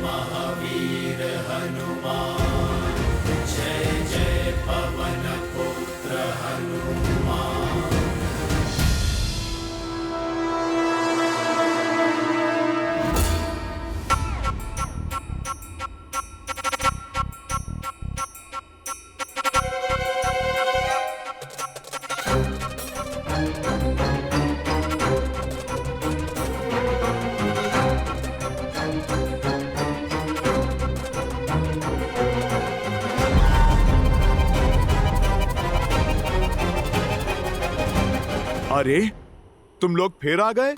महावीर हनुमान, जय जय पवन पुत्र हनुमान। अरे, तुम लोग फिर आ गए?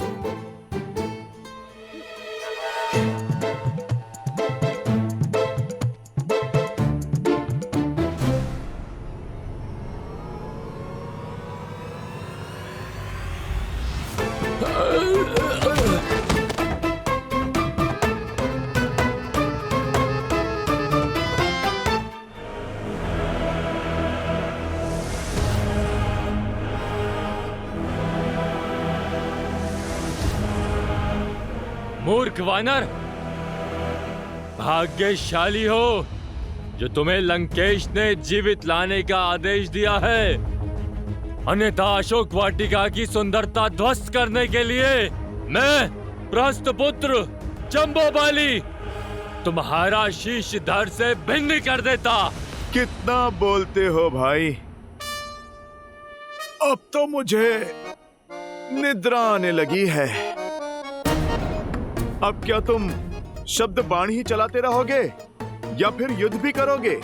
मूर्ख वानर, भाग्यशाली हो जो तुम्हें लंकेश ने जीवित लाने का आदेश दिया है। अन्यथा अशोक वाटिका की सुंदरता ध्वस्त करने के लिए मैं प्रस्थपुत्र जम्बोबाली तुम्हारा शीश धड़ से भिन्न कर देता। कितना बोलते हो भाई। अब तो मुझे निद्रा आने लगी है। अब क्या तुम शब्द बाण ही चलाते रहोगे या फिर युद्ध भी करोगे?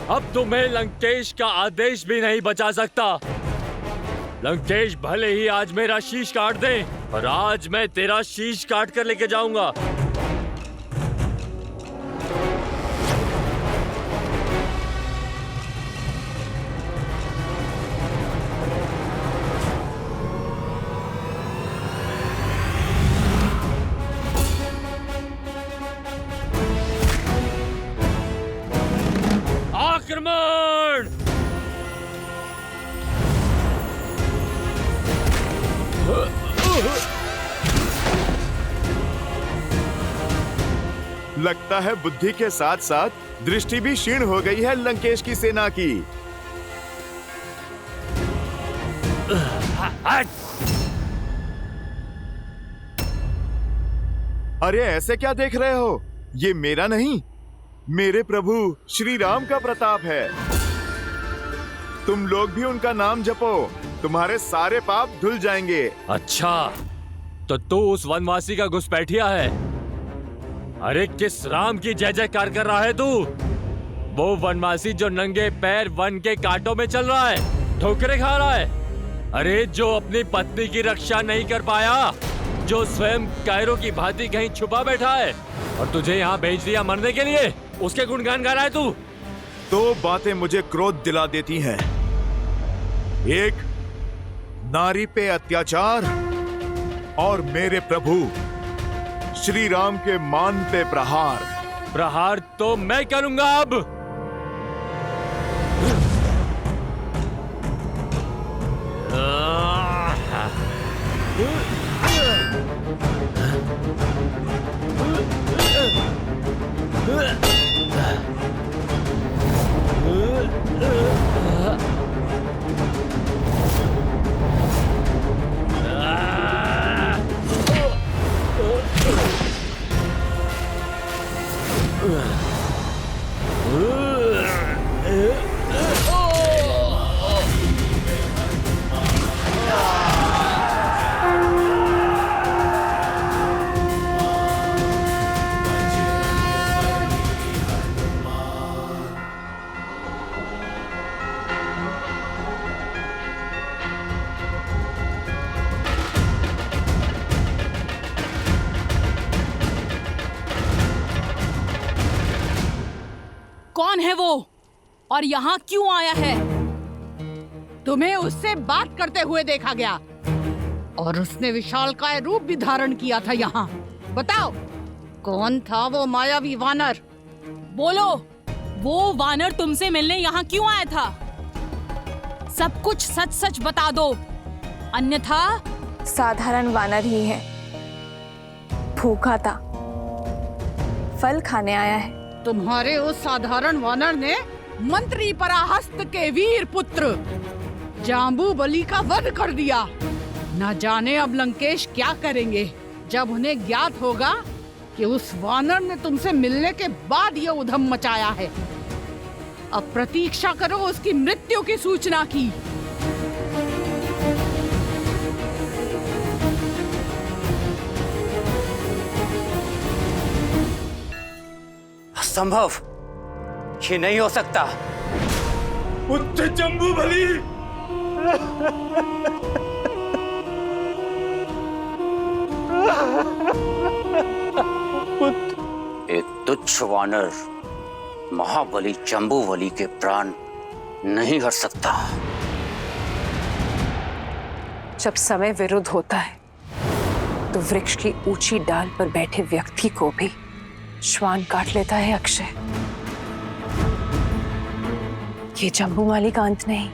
अब तुम्हें लंकेश का आदेश भी नहीं बचा सकता। लंकेश भले ही आज मेरा शीश काट दे, पर आज मैं तेरा शीश काट कर लेके जाऊंगा। आक्रमण! लगता है बुद्धि के साथ साथ दृष्टि भी क्षीण हो गई है लंकेश की सेना की। अरे ऐसे क्या देख रहे हो? ये मेरा नहीं, मेरे प्रभु श्री राम का प्रताप है। तुम लोग भी उनका नाम जपो, तुम्हारे सारे पाप धुल जाएंगे। अच्छा, तो तू उस वनवासी का घुसपैठिया है। अरे किस राम की जय जयकार कर रहा है तू? वो वनवासी जो नंगे पैर वन के कांटों में चल रहा है, ठोकरे खा रहा है। अरे जो अपनी पत्नी की रक्षा नहीं कर पाया, जो स्वयं कायरों की भांति कहीं छुपा बैठा है और तुझे यहाँ भेज दिया मरने के लिए, उसके गुणगान गा रहा है तू। दो बातें मुझे क्रोध दिला देती हैं। एक, नारी पे अत्याचार, और मेरे प्रभु श्री राम के मान पे प्रहार। प्रहार तो मैं करूंगा अब। कौन है वो और यहाँ क्यों आया है? तुम्हें उससे बात करते हुए देखा गया और उसने विशालकाय रूप भी धारण किया था यहाँ। बताओ, कौन था वो मायावी वानर? बोलो, वो वानर तुमसे मिलने यहाँ क्यों आया था? सब कुछ सच सच बता दो, अन्यथा। साधारण वानर ही है, भूखा था, फल खाने आया है। तुम्हारे उस साधारण वानर ने मंत्री पराहस्त के वीर पुत्र जाम्बूबली का वध कर दिया। न जाने अब लंकेश क्या करेंगे जब उन्हें ज्ञात होगा कि उस वानर ने तुमसे मिलने के बाद ये उधम मचाया है। अब प्रतीक्षा करो उसकी मृत्यु की सूचना की। असंभव, ये नहीं हो सकता। पुत्र जम्बूबली, एक तुच्छ वानर महाबली जम्बूबली के प्राण नहीं हर सकता। जब समय विरुद्ध होता है तो वृक्ष की ऊंची डाल पर बैठे व्यक्ति को भी श्वान काट लेता है अक्षय। ये जम्बूमाली का अंत नहीं,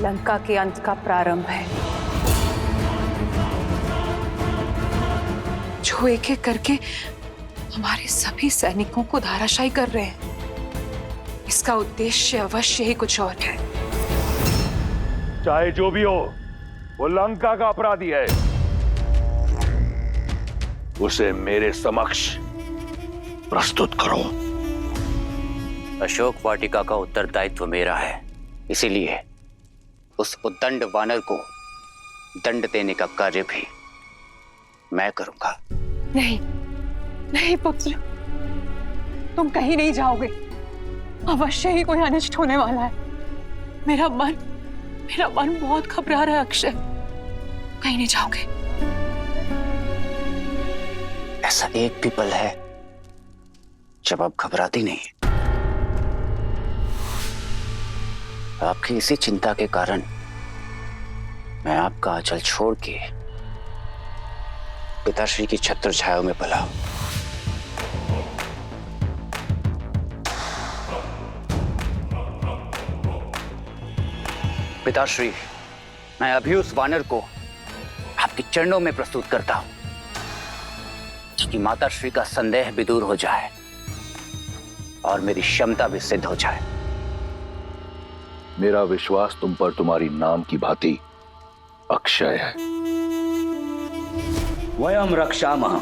लंका के अंत का प्रारंभ है, जो एक एक करके हमारे सभी सैनिकों को धाराशायी कर रहे हैं। इसका उद्देश्य अवश्य ही कुछ और है। चाहे जो भी हो, वो लंका का अपराधी है। उसे मेरे समक्ष प्रस्तुत करो। अशोक वाटिका का उत्तरदायित्व मेरा है, इसीलिए उस उद्दंड वानर को दंड देने का कार्य भी मैं करूंगा। नहीं नहीं पुत्र, तुम कहीं नहीं जाओगे। अवश्य ही कोई अनिष्ट होने वाला है। मेरा मन बहुत घबरा रहा है अक्षय। कहीं नहीं जाओगे। ऐसा एक भी पल है जब आप घबराती नहीं। आपकी इसी चिंता के कारण मैं आपका आंचल छोड़ के पिताश्री की छत्र छाया में पला। पिताश्री, मैं अभी उस वानर को आपके चरणों में प्रस्तुत करता हूं, ताकि माताश्री का संदेह भी दूर हो जाए और मेरी क्षमता भी सिद्ध हो जाए। मेरा विश्वास तुम पर तुम्हारी नाम की भांति अक्षय है। वयम रक्षामः।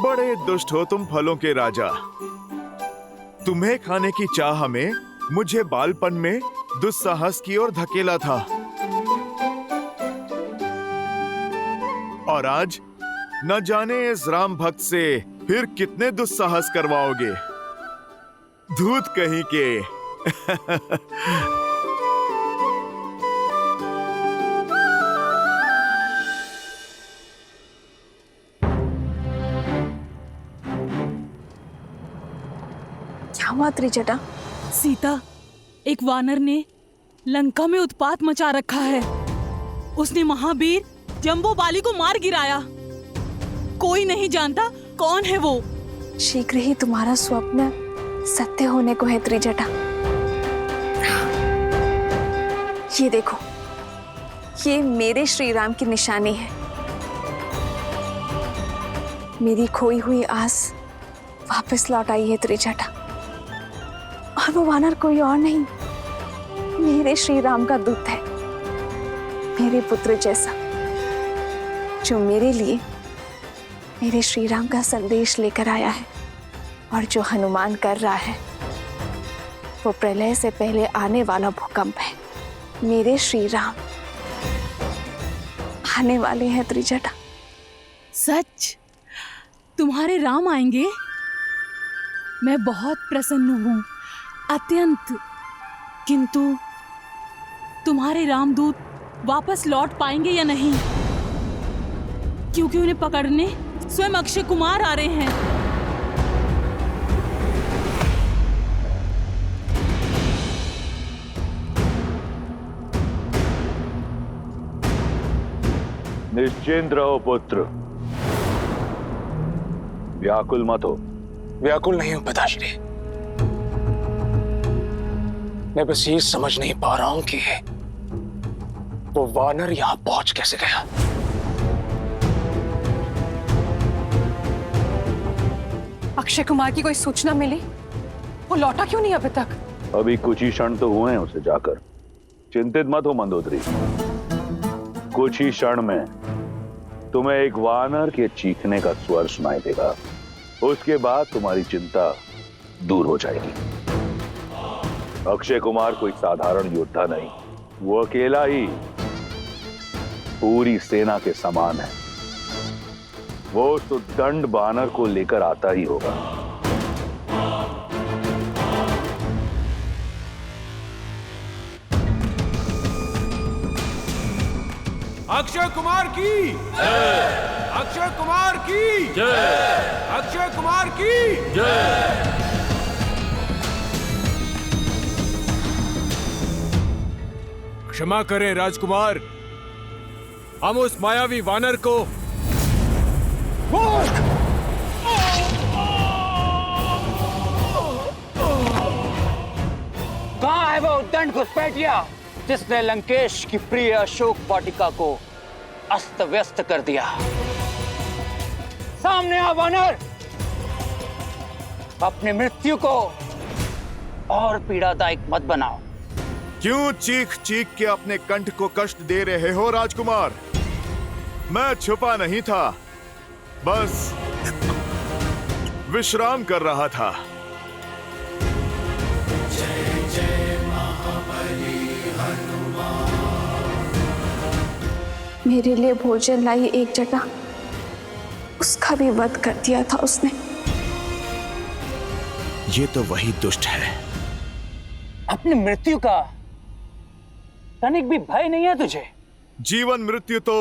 बड़े दुष्ट हो तुम फलों के राजा। तुम्हें खाने की चाह में मुझे बालपन में दुस्साहस की ओर धकेला था, और आज न जाने इस राम भक्त से फिर कितने दुस्साहस करवाओगे। धूत कहीं के। क्या हुआ त्रिजटा? सीता, एक वानर ने लंका में उत्पात मचा रखा है। उसने महावीर जम्बूबाली को मार गिराया। कोई नहीं जानता कौन है वो। शीघ्र ही तुम्हारा स्वप्न सत्य होने को है त्रिजटा। ये देखो, ये मेरे श्री राम की निशानी है। मेरी खोई हुई आस वापस लौट आई है त्रिजटा। और वो वानर कोई और नहीं, मेरे श्री राम का दूत है, मेरे पुत्र जैसा, जो मेरे लिए मेरे श्री राम का संदेश लेकर आया है और जो हनुमान कर रहा है वो प्रलय से पहले आने वाला भूकंप है। मेरे श्री राम आने वाले हैं त्रिजटा। सच? तुम्हारे राम आएंगे? मैं बहुत प्रसन्न हूँ, अत्यंत। किंतु तुम्हारे रामदूत वापस लौट पाएंगे या नहीं? क्योंकि उन्हें पकड़ने स्वयं अक्षय कुमार आ रहे हैं। निश्चिंत रहो पुत्र, व्याकुल मत हो। व्याकुल नहीं हूं पिताश्री, मैं बस ये समझ नहीं पा रहा हूं कि वो वानर यहां पहुंच कैसे गया। अक्षय कुमार की कोई सूचना मिली? वो लौटा क्यों नहीं अभी तक? अभी कुछ ही क्षण तो हुए हैं उसे जाकर। चिंतित मत हो मंदोदरी, कुछ ही क्षण में तुम्हें एक वानर के चीखने का स्वर सुनाई देगा। उसके बाद तुम्हारी चिंता दूर हो जाएगी। अक्षय कुमार कोई साधारण योद्धा नहीं, वो अकेला ही पूरी सेना के समान है। वो तो दंड बानर को लेकर आता ही होगा। अक्षय कुमार की जय, अक्षय कुमार की जय, अक्षय कुमार की जय। क्षमा करें राजकुमार, हम उस मायावी वानर को कहाँ है वो उद्दंड घुसपैठिया जिसने लंकेश की प्रिय अशोक वाटिका को अस्त व्यस्त कर दिया? सामने आ वानर, अपनी मृत्यु को और पीड़ादायक मत बनाओ। क्यों चीख चीख के अपने कंठ को कष्ट दे रहे हो राजकुमार? मैं छुपा नहीं था, बस विश्राम कर रहा था। मेरे लिए भोजन लाई एक जटा, उसका भी वध कर दिया था उसने। ये तो वही दुष्ट है। अपनी मृत्यु का तनिक भी भय नहीं है तुझे? जीवन मृत्यु तो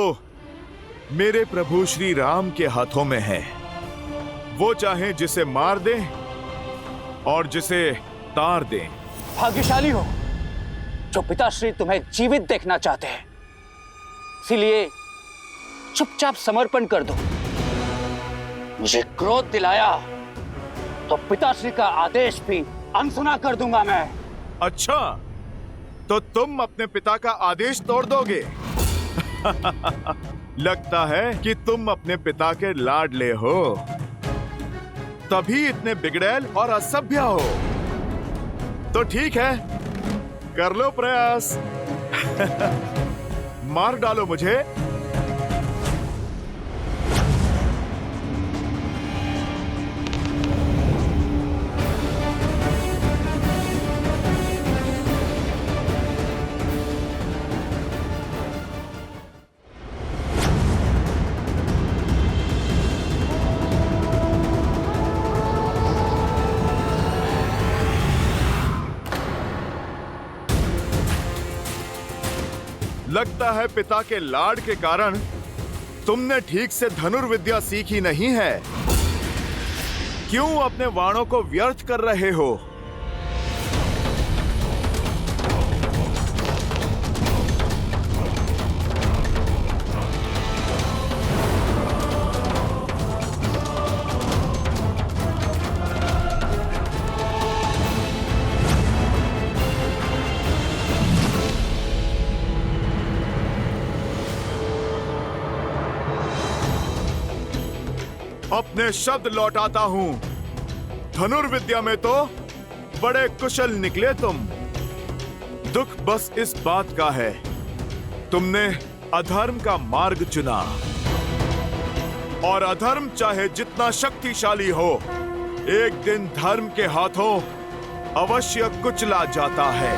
मेरे प्रभु श्री राम के हाथों में है। वो चाहे जिसे मार दे और जिसे तार दे। भाग्यशाली हो जो पिताश्री तुम्हें जीवित देखना चाहते हैं, इसीलिए चुपचाप समर्पण कर दो। मुझे क्रोध दिलाया तो पिताश्री का आदेश भी अनसुना कर दूंगा मैं। अच्छा, तो तुम अपने पिता का आदेश तोड़ दोगे? लगता है कि तुम अपने पिता के लाडले हो, तभी इतने बिगड़ैल और असभ्य हो। तो ठीक है, कर लो प्रयास। मार डालो मुझे। लगता है पिता के लाड के कारण तुमने ठीक से धनुर्विद्या सीखी नहीं है। क्यों अपने वाणों को व्यर्थ कर रहे हो? अपने शब्द लौटाता हूं। धनुर्विद्या में तो बड़े कुशल निकले तुम। दुख बस इस बात का है, तुमने अधर्म का मार्ग चुना। और अधर्म चाहे जितना शक्तिशाली हो, एक दिन धर्म के हाथों अवश्य कुचला जाता है।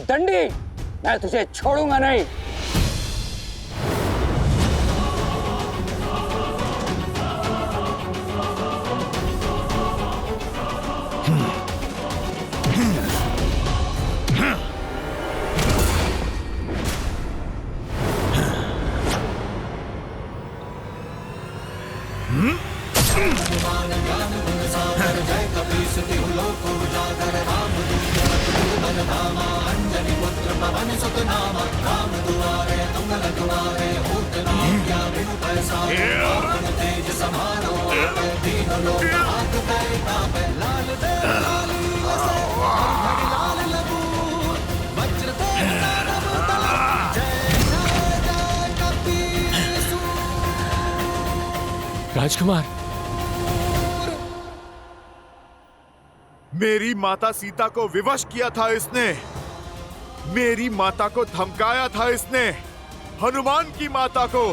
दंडी, मैं तुझे छोड़ूंगा नहीं। राजकुमार, मेरी माता सीता को विवश किया था इसने, मेरी माता को धमकाया था इसने, हनुमान की माता को।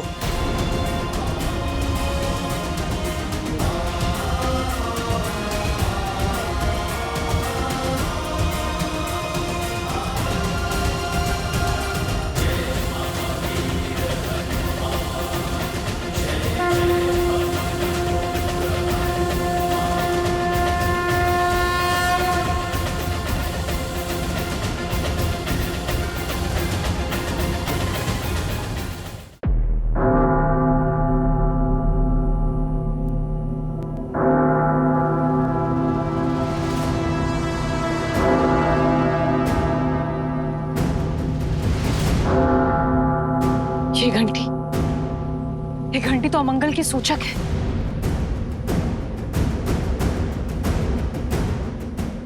ये घंटी तो अमंगल की सूचक है।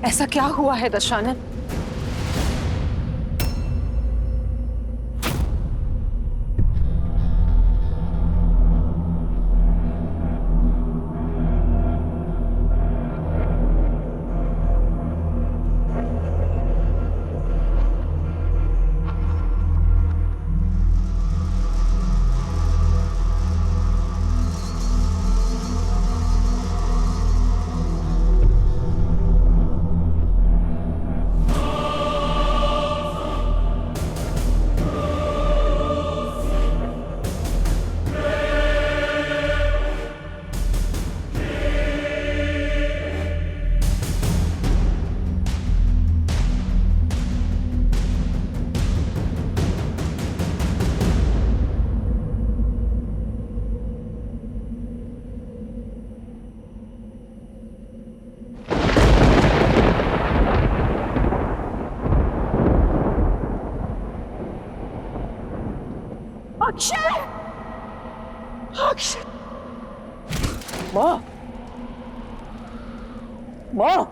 ऐसा क्या हुआ है दशानन? अक्षय! अक्षय! माँ, माँ,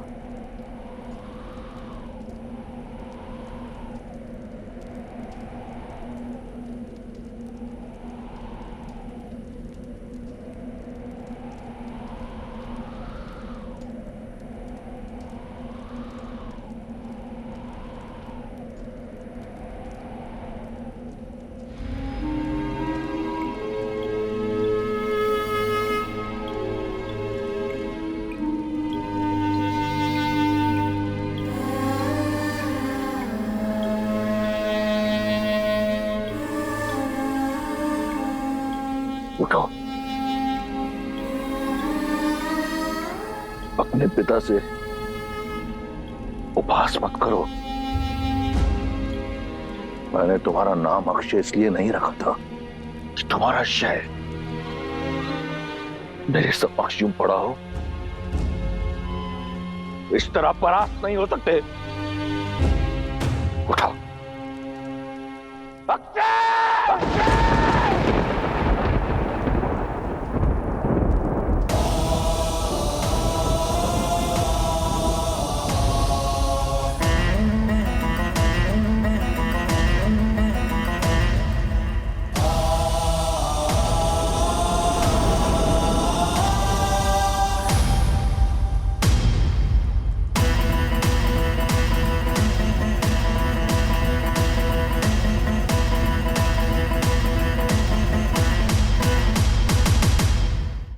अपने पिता से उपहास मत करो। मैंने तुम्हारा नाम अक्षय इसलिए नहीं रखा था कि तुम्हारा शय मेरे समक्ष यूं पड़ा हो। इस तरह परास्त नहीं हो सकते। उठाओ।